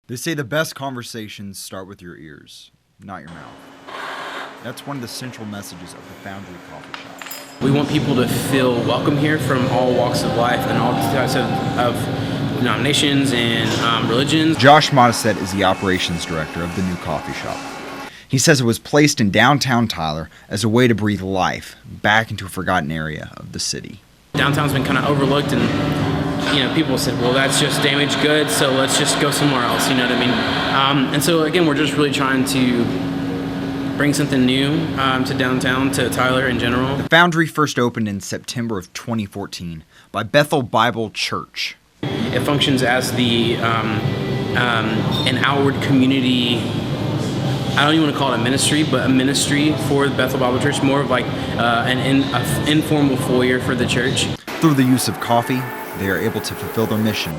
They say the best conversations start with your ears, not your mouth. That's one of the central messages of the Foundry coffee shop. We want people to feel welcome here from all walks of life and all types of denominations and religions. Josh Modisette is the operations director of the new coffee shop. He says it was placed in downtown Tyler as a way to breathe life back into a forgotten area of the city. Downtown's been kind of overlooked, and people said, well, that's just damaged goods, so let's just go somewhere else, you know what I mean? And so again, we're just really trying to bring something new to downtown, to Tyler in general. The Foundry first opened in September of 2014 by Bethel Bible Church. It functions as an outward community. I don't even want to call it a ministry, but a ministry for the Bethel Bible Church, more of like an informal foyer for the church. Through the use of coffee, they are able to fulfill their mission,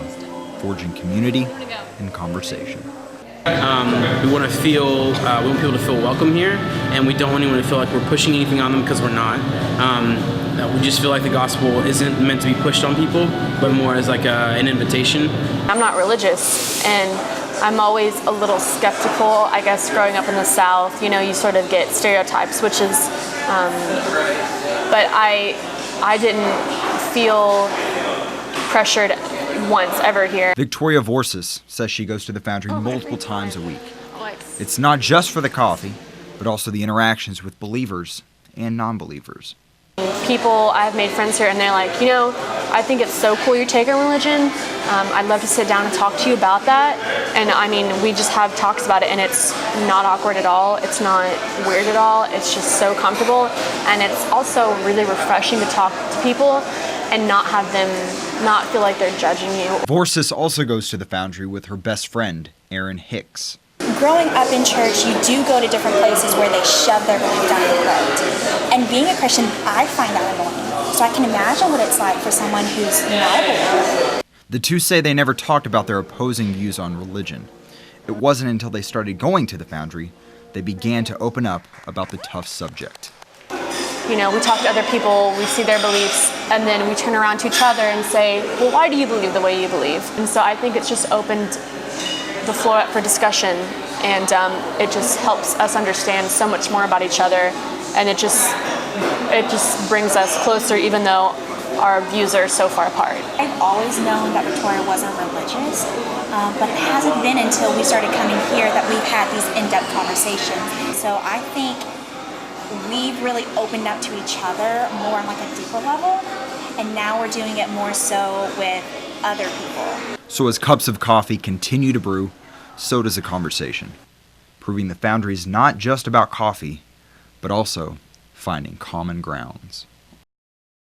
forging community and conversation. We want people to feel welcome here, and we don't want anyone to feel like we're pushing anything on them, because we're not. We just feel like the gospel isn't meant to be pushed on people, but more as like an invitation. I'm not religious, and I'm always a little skeptical. I guess growing up in the South, you sort of get stereotypes, which is, but I didn't feel pressured once ever here. Victoria Vorsis says she goes to the Foundry multiple times a week. It's not just for the coffee, but also the interactions with believers and non-believers. People, I've made friends here, and they're like, I think it's so cool you take a religion. I'd love to sit down and talk to you about that. And I mean, we just have talks about it, and it's not awkward at all. It's not weird at all. It's just so comfortable. And it's also really refreshing to talk to people and not have them not feel like they're judging you. Vorsis also goes to the Foundry with her best friend, Erin Hicks. Growing up in church, you do go to different places where they shove their belief down your throat. And being a Christian, I find that annoying. So I can imagine what it's like for someone who's not a believer. The two say they never talked about their opposing views on religion. It wasn't until they started going to the Foundry they began to open up about the tough subject. We talk to other people, we see their beliefs, and then we turn around to each other and say, well, why do you believe the way you believe? And so I think it's just opened the floor up for discussion, and it just helps us understand so much more about each other, and it just brings us closer, even though our views are so far apart. I've always known that Victoria wasn't religious, but it hasn't been until we started coming here that we've had these in-depth conversations. So I think we've really opened up to each other more on like a deeper level, and now we're doing it more so with other people. So as cups of coffee continue to brew, so does the conversation, proving the Foundry is not just about coffee, but also finding common grounds.